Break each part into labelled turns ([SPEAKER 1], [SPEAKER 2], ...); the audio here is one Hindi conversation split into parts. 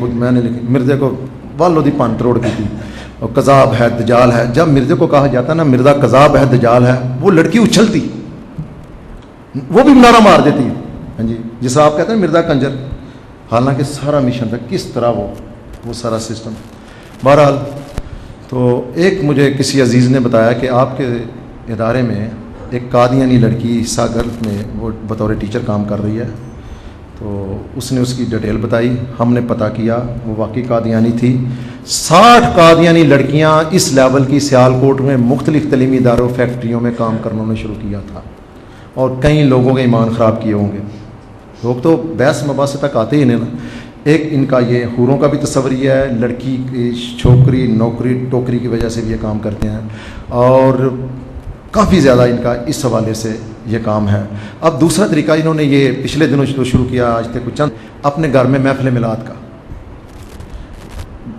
[SPEAKER 1] खुद मैंने लिखी, मिर्जे को वालों दी पान तरोड़ की थी, और कज़ाब है दजाल है। जब मिर्जे को कहा जाता ना मिर्जा कज़ाब है दजाल है, वो लड़की उछलती, वो भी नारा मार देती। हाँ जी, जिसे आप कहते हैं मिर्जा कंजर, हालांकि सारा मिशन था किस तरह वो सारा सिस्टम। बहरहाल तो एक मुझे किसी अजीज़ ने बताया कि आपके इदारे में एक कादियानी लड़की सागर में वो बतौर टीचर काम कर रही है। तो उसने उसकी डिटेल बताई, हमने पता किया, वो वाकई कादियानी थी। 60 कादियानी लड़कियां इस लेवल की सियालकोट में मुख्तलिफ तलीमी इदारों फैक्ट्रियों में काम करना उन्होंने शुरू किया था, और कई लोगों के ईमान ख़राब किए होंगे। लोग तो बहस मबास तक आते ही नहीं ना। एक इनका ये हुरों का भी तस्वर ही है, लड़की की छोकरी नौकरी टोकरी की वजह से भी ये काम करते हैं, और काफ़ी ज़्यादा इनका इस हवाले से ये काम है। अब दूसरा तरीका इन्होंने ये पिछले दिनों तो शुरू किया, आज तक कुछ चंद अपने घर में महफिल मिलाद का,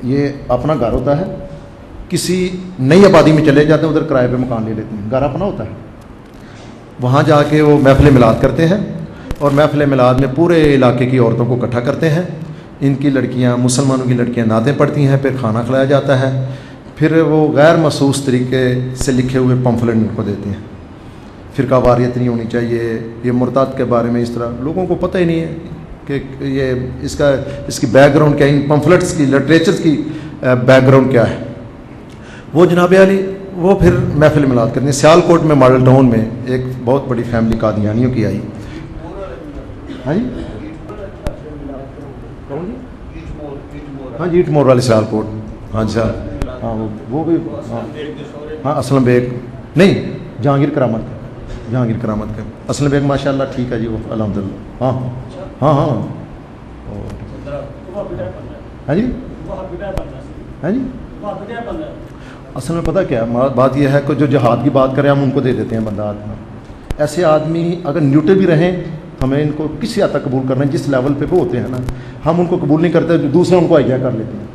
[SPEAKER 1] ये अपना घर होता है, किसी नई आबादी में चले जाते हैं, उधर किराए पे मकान ले लेते हैं, घर अपना होता है, वहाँ जाके वो महफिल मिलाद करते हैं, और महफिल मिलाद में पूरे इलाके की औरतों को इकट्ठा करते हैं। इनकी लड़कियाँ, मुसलमानों की लड़कियाँ नातें पढ़ती हैं, फिर खाना खिलाया जाता है, फिर वो गैर महसूस तरीके से लिखे हुए पम्फलेट इनको देते हैं। फ़िरका वारियत नहीं होनी चाहिए, ये मुर्ताद के बारे में, इस तरह लोगों को पता ही नहीं है कि ये इसकी बैकग्राउंड क्या है, इन पम्फलेट्स की लिटरेचर की बैकग्राउंड क्या है। वो जनाब अली वो फिर महफिल मिलाद करते हैं। सियालकोट में मॉडल टाउन में एक बहुत बड़ी फैमिली कादियानियों की आई। हाँ जी, हाँ जी, ईट मोर वाले सियालकोट, हाँ जी, हाँ वो भी, हाँ असलम बेग नहीं, जहांगीर करामत का असलम बेग माशाल्लाह ठीक है जी, वो अल्हम्दुलिल्लाह। हाँ हाँ हाँ हाँ जी, हाँ जी। असल में पता क्या बात यह है कि जो जहाद की बात करें हम उनको दे देते हैं बंदा आदमी। ऐसे आदमी अगर न्यूट्रल भी रहें, हमें इनको किसी हद तक कबूल करना है, जिस लेवल पे वो होते हैं ना, हम उनको कबूल नहीं करते, दूसरे उनको आइडिया कर लेते हैं।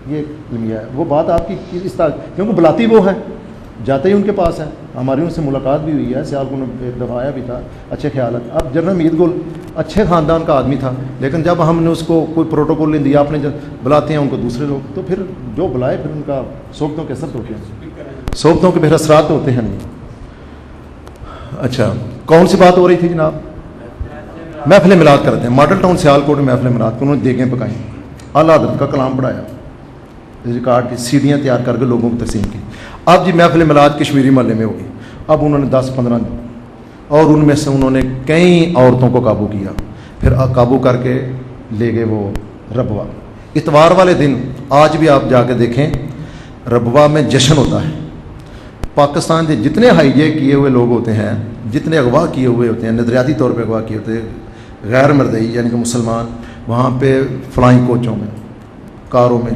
[SPEAKER 1] ये दुनिया है। वो बात आपकी इस तरह, क्योंकि बुलाती वो है, जाते ही उनके पास है। हमारी उनसे मुलाकात भी हुई है, सियालकोट में एक दफ़ा आया भी था, अच्छे ख्याल। अब जनरल मीर गुल अच्छे ख़ानदान का आदमी था, लेकिन जब हमने उसको कोई प्रोटोकॉल नहीं दिया, आपने जब बुलाते हैं उनको दूसरे लोग, तो फिर जो बुलाए फिर उनका सोबतों के असर होते हैं, सोबतों के फिर असरात होते हैं नहीं। अच्छा, कौन सी बात हो रही थी जनाब? महफिल मिलाद करते हैं। मॉडल टाउन सियालकोट में महफिल मिलाद को उन्होंने देखें पकाई, आला हज़रत का कलाम पढ़ाया, रिकॉर्ड की सीढ़ियाँ तैयार करके लोगों को तकसीम की। अब जी महफिल मिलाद कश्मीरी महल्ले में होगी। अब उन्होंने 10-15 और उनमें से उन्होंने कई औरतों को काबू किया, फिर काबू करके ले गए वो रबवा। इतवार वाले दिन आज भी आप जाके देखें, रबवा में जश्न होता है। पाकिस्तान के जितने हाईजैक किए हुए लोग होते हैं, जितने अगवा किए हुए होते हैं, नजरियाती तौर पर अगवा किए होते हैं गैर मर्दई यानी कि मुसलमान, वहाँ पे फ्लाइंग कोचों में, कारों में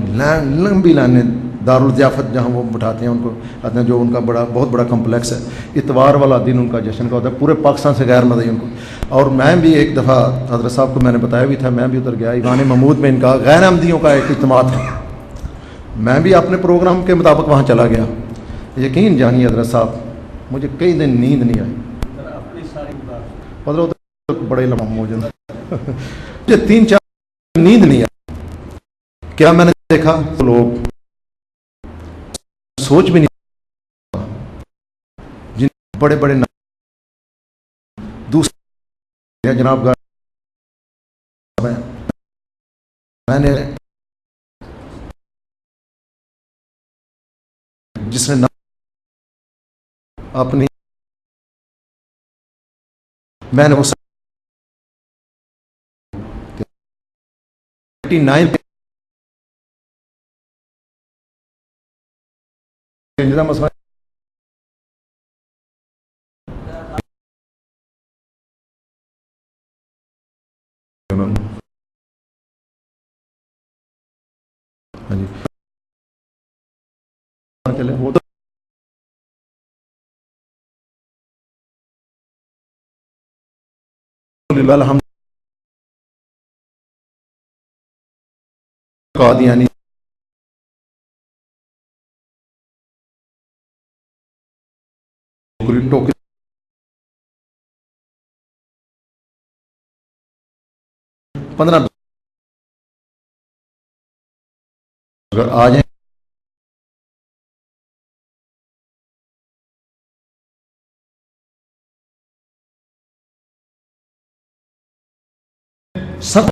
[SPEAKER 1] लंबी लाइनें, दारुल ज़ियाफ़त जहाँ वो बिठाते हैं उनको, कहते हैं जो उनका बहुत बड़ा कम्प्लेक्स है। इतवार वाला दिन उनका जश्न का होता है, पूरे पाकिस्तान से गैर मर्दई उनको। और मैं भी एक दफ़ा हज़रत साहब को मैंने बताया भी था, मैं भी उधर गया। ईवान महमूद में इनका गैर अहमदियों का एक इज्तिमा था, मैं भी अपने प्रोग्राम के मुताबिक वहाँ चला गया। यकीन जानिए हज़रत साहब, मुझे कई दिन नींद नहीं आई, बड़े लम्बा मौजूद मुझे 3-4 नींद नहीं आई। क्या मैंने देखा तो लोग सोच भी नहीं, जिन बड़े बड़े दूसरे जनाब मैंने जिसने अपनी मैंने वो 39 मसला हाँ जी चले वो तो हम कादियानी टोकरी 15 अगर आ जाए सब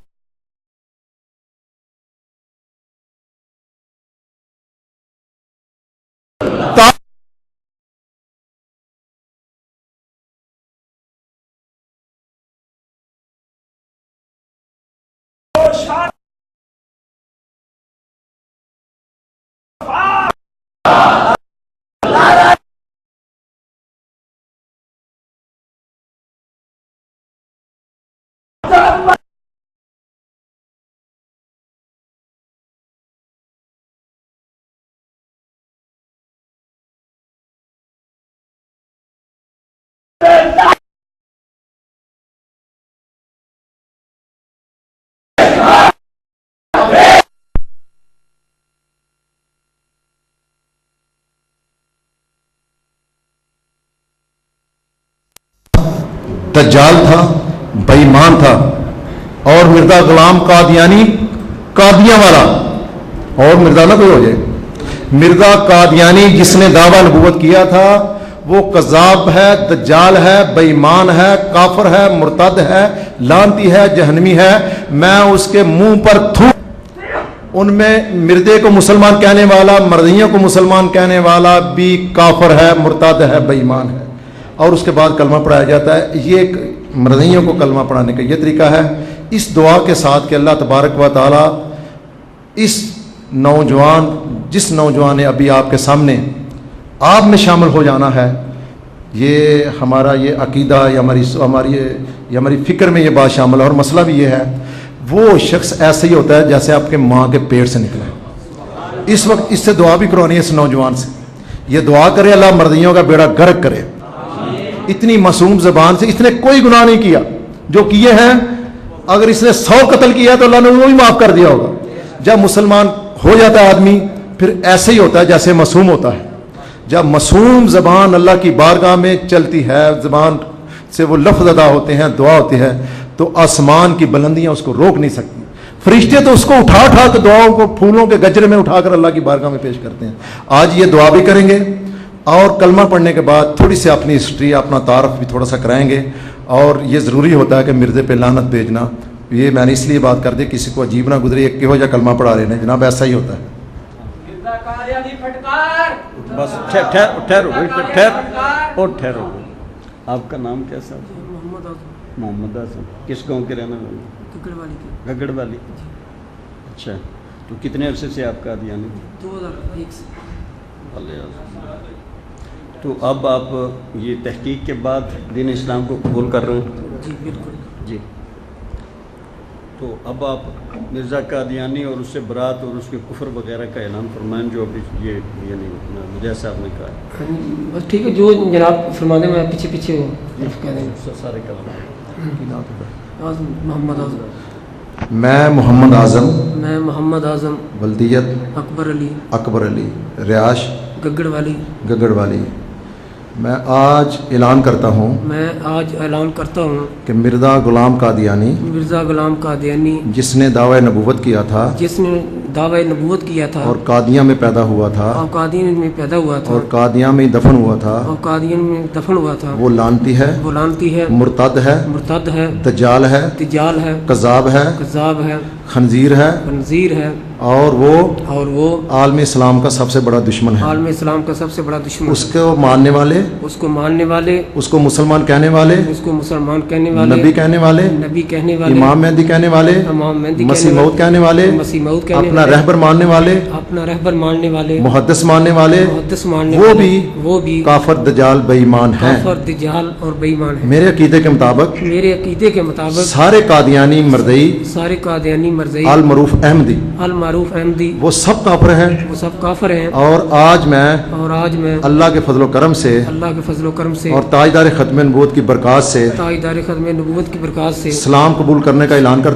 [SPEAKER 1] दज्जाल था, बेईमान था, और मिर्जा गुलाम कादियानी, कादियां वाला, और मिर्जा ना कोई हो जाए, मिर्जा कादियानी जिसने दावा नबूवत किया था वो कज़ाब है, दज्जाल है, बेईमान है, काफिर है, मुर्तद है, लानती है, जहन्नमी है। मैं उसके मुंह पर थू। उनमें मिर्जे को मुसलमान कहने वाला, मर्दियों को मुसलमान कहने वाला भी काफिर है, मुर्तद है, बेईमान है, और उसके बाद कलमा पढ़ाया जाता है। ये मर्दियों को कलमा पढ़ाने का ये तरीका है। इस दुआ के साथ कि अल्लाह तबारक व तआला इस नौजवान, जिस नौजवान ने अभी आपके सामने आप में शामिल हो जाना है, ये हमारा ये अकीदा या हमारी फ़िक्र में ये बात शामिल है। और मसला भी ये है, वो शख्स ऐसे ही होता है जैसे आपके माँ के पेट से निकला है। इस वक्त इससे दुआ भी करवानी है इस नौजवान से। ये दुआ करे अल्लाह मर्दियों का बेड़ा गर्क करे। इतनी मासूम ज़बान से, इसने कोई गुनाह नहीं किया, जो किए हैं अगर इसने 100 कत्ल किया तो अल्लाह ने वो भी माफ़ कर दिया होगा। जब मुसलमान हो जाता है आदमी, फिर ऐसे ही होता है जैसे मासूम होता है। जब मासूम ज़बान अल्लाह की बारगाह में चलती है, ज़बान से वो लफ्ज़ अदा होते हैं, दुआ होती है, तो आसमान की बुलंदियां उसको रोक नहीं सकती। फरिश्ते तो उसको उठा उठा कर दुआओं को फूलों के गजरे में उठाकर अल्लाह की बारगाह में पेश करते हैं। आज ये दुआ भी करेंगे और कलमा पढ़ने के बाद थोड़ी सी अपनी हिस्ट्री, अपना तारफ़ भी थोड़ा सा कराएंगे। और ये ज़रूरी होता है कि मिर्ज़े पे लानत भेजना, ये मैंने इसलिए बात कर दी, किसी को अजीब ना गुजरे, एक हो जा कलमा पढ़ा रहे हैं जनाब, ऐसा ही होता है।
[SPEAKER 2] बस ठहरो और ठहरो। आपका नाम कैसा? मोहम्मद आज़म। किस गांव के रहने वाले? गगड़ वाली। अच्छा, तो कितने अरसे से आप कादियानी?
[SPEAKER 3] 2001 से।
[SPEAKER 2] तो अब आप ये तहकीक के बाद दीन इस्लाम को कबूल कर रहे हैं?
[SPEAKER 3] जी बिल्कुल
[SPEAKER 2] जी। तो अब आप मिर्ज़ा कादियानी और उससे बरात और उसके कुफर वगैरह का ऐलान फरमाएं, जो अभी ये यानी मुझे साहब ने कहा।
[SPEAKER 3] बस ठीक है, जो जनाब फरमा दें, मैं पीछे पीछे वो कह देंगे
[SPEAKER 2] सारे कलम।
[SPEAKER 3] मोहम्मद आज़म।
[SPEAKER 1] मैं मोहम्मद आज़म,
[SPEAKER 3] मैं मोहम्मद आज़म,
[SPEAKER 1] बल्दियत अकबर अली, रियाश
[SPEAKER 3] गगड़
[SPEAKER 1] वाली। मैं आज ऐलान करता हूँ कि मिर्ज़ा गुलाम कादियानी जिसने दावा नबूवत किया था, और कादियाँ में पैदा हुआ था,
[SPEAKER 3] और
[SPEAKER 1] कादियाँ में दफन हुआ था, वो लानती है, मुर्तद है, दज्जाल है, कज़ाब है, खंजीर है, और वो आलम इस्लाम का सबसे बड़ा दुश्मन है। उसको मानने वाले, उसको मुसलमान कहने वाले, नबी कहने वाले, इमाम मेहदी कहने वाले, मसीह मौद कहने वाले, अपना रहबर मानने वाले, मुहद्दिस मानने वाले, वो भी काफिर, दज्जाल, बेईमान हैं। मेरे अकीदे के मुताबिक सारे कादियानी मरज़ई अल मरूफ अहमदी वो सब काफिर हैं। और आज मैं अल्लाह के फजलो करम से और ताजदार ख़त्म नबूवत की बरकत से इस्लाम कबूल करने का ऐलान करता हूं।